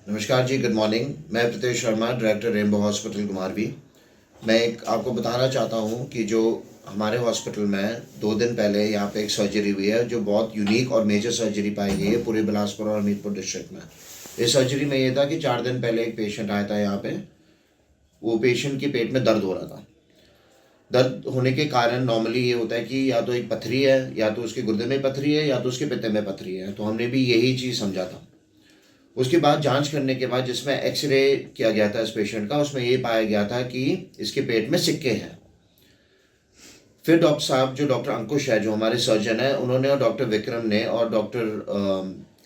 नमस्कार जी, good morning. मैं Pritesh Sharma, director Rainbow hospital Kumarvi. मैं एक आपको बताना चाहता हूँ कि जो हमारे हॉस्पिटल में 2 दिन पहले यहाँ पे एक सर्जरी हुई है जो बहुत यूनिक और मेजर सर्जरी पाई गई है पूरे बिलासपुर और हमीरपुर डिस्ट्रिक्ट में। इस सर्जरी में ये था कि 4 दिन पहले एक पेशेंट आया था यहाँ पे। वो पेशेंट के पेट में दर्द हो रहा था। दर्द होने के कारण नॉर्मली ये होता है कि या तो एक पथरी है, या तो उसके गुर्दे में पथरी है, या तो उसके पित्ते में पथरी है। तो हमने भी यही चीज़ समझा था। उसके बाद जांच करने के बाद जिसमें एक्सरे किया गया था इस पेशेंट का, उसमें ये पाया गया था कि इसके पेट में सिक्के हैं। फिर डॉक्टर साहब, जो डॉक्टर अंकुश है जो हमारे सर्जन है, उन्होंने और डॉक्टर विक्रम ने और डॉक्टर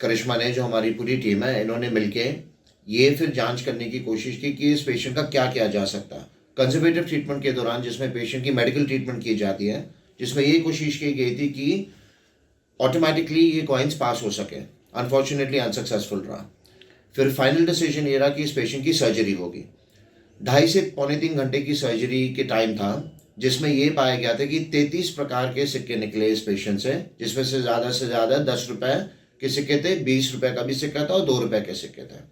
करिश्मा ने, जो हमारी पूरी टीम है, इन्होंने मिलके ये फिर जांच करने की कोशिश की कि इस पेशेंट का क्या किया जा सकता है। कंजर्वेटिव ट्रीटमेंट के दौरान जिसमें पेशेंट की मेडिकल ट्रीटमेंट की जाती है, जिसमें ये कोशिश की गई थी कि ऑटोमेटिकली ये कॉइन्स पास हो सके। अनफॉर्चुनेटली अनसक्सेसफुल रहा। फिर फाइनल डिसीजन ये रहा कि इस पेशेंट की सर्जरी होगी। 2.5 से 3.25 घंटे की सर्जरी के टाइम था, जिसमें ये पाया गया था कि 33 प्रकार के सिक्के निकले इस पेशेंट से, जिसमें से ज़्यादा 10 रुपए के सिक्के थे, 20 रुपए का भी सिक्का था और 2 रुपए के सिक्के थे।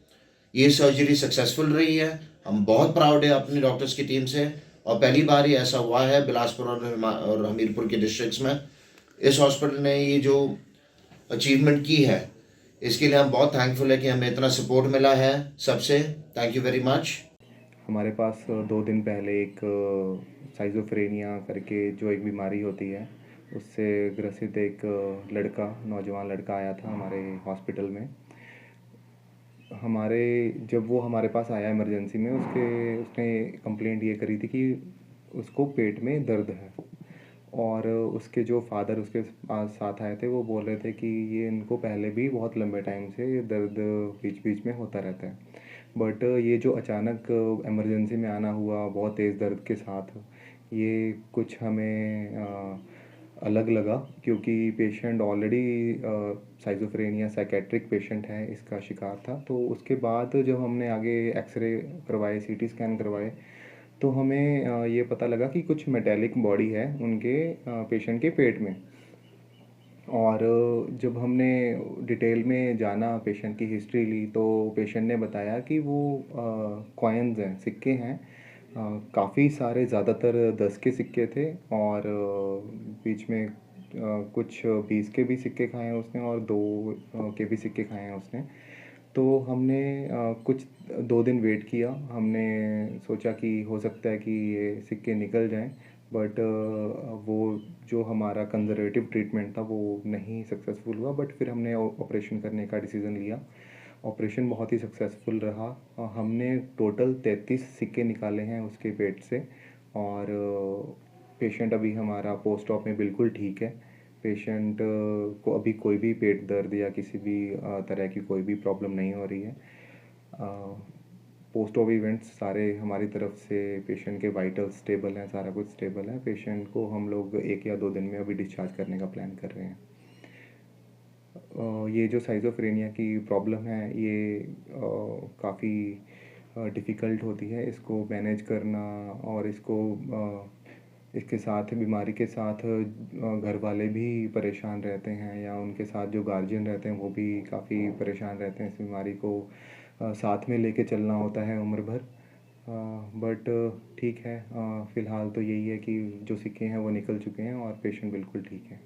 ये सर्जरी सक्सेसफुल रही है। हम बहुत प्राउड है अपने डॉक्टर्स की टीम से, और पहली बार ही ऐसा हुआ है बिलासपुर और हमीरपुर के डिस्ट्रिक्ट्स में। इस हॉस्पिटल ने ये जो अचीवमेंट की है, इसके लिए हम बहुत थैंकफुल है कि हमें इतना सपोर्ट मिला है सबसे। Thank you very much. हमारे पास 2 दिन पहले एक साइज़ोफ्रेनिया करके जो एक बीमारी होती है, उससे ग्रसित एक नौजवान लड़का आया था हमारे हॉस्पिटल में। जब वो हमारे पास आया इमरजेंसी में, उसने कंप्लेंट ये करी थी कि उसको पेट में दर्द है। और उसके जो फादर उसके पास साथ आए थे, वो बोल रहे थे कि ये इनको पहले भी बहुत लंबे टाइम से ये दर्द बीच बीच में होता रहता है, बट ये जो अचानक इमरजेंसी में आना हुआ बहुत तेज़ दर्द के साथ, ये कुछ हमें अलग लगा, क्योंकि पेशेंट ऑलरेडी साइज़ोफ्रेनिया साइकेट्रिक पेशेंट है, इसका शिकार था। तो उसके बाद जब हमने आगे एक्सरे करवाए, सीटी स्कैन करवाए, तो हमें ये पता लगा कि कुछ मेटेलिक बॉडी है उनके पेशेंट के पेट में। और जब हमने डिटेल में जाना, पेशेंट की हिस्ट्री ली, तो पेशेंट ने बताया कि वो कॉइन्स हैं, सिक्के हैं। काफ़ी सारे, ज़्यादातर 10 के सिक्के थे, और बीच में कुछ 20 के भी सिक्के खाए हैं उसने, और 2 के भी सिक्के खाए हैं उसने। तो हमने कुछ 2 दिन वेट किया। हमने सोचा कि हो सकता है कि ये सिक्के निकल जाएं, बट वो जो हमारा कंजर्वेटिव ट्रीटमेंट था वो नहीं सक्सेसफुल हुआ। बट फिर हमने ऑपरेशन करने का डिसीज़न लिया। ऑपरेशन बहुत ही सक्सेसफुल रहा। हमने टोटल 33 सिक्के निकाले हैं उसके पेट से, और पेशेंट अभी हमारा पोस्ट ऑप में बिल्कुल ठीक है। पेशेंट को अभी कोई भी पेट दर्द या किसी भी तरह की कोई भी प्रॉब्लम नहीं हो रही है। पोस्ट ऑप इवेंट्स सारे हमारी तरफ से, पेशेंट के वाइटल्स स्टेबल हैं, सारा कुछ स्टेबल है। पेशेंट को हम लोग 1 या 2 दिन में अभी डिस्चार्ज करने का प्लान कर रहे हैं। ये जो साइज़ोफ्रेनिया की प्रॉब्लम है, ये काफ़ी डिफ़िकल्ट होती है इसको मैनेज करना। और इसके साथ, बीमारी के साथ, घर वाले भी परेशान रहते हैं, या उनके साथ जो गार्जियन रहते हैं वो भी काफ़ी परेशान रहते हैं। इस बीमारी को साथ में लेके चलना होता है उम्र भर। बट ठीक है, फ़िलहाल तो यही है कि जो सिक्के हैं वो निकल चुके हैं और पेशेंट बिल्कुल ठीक है।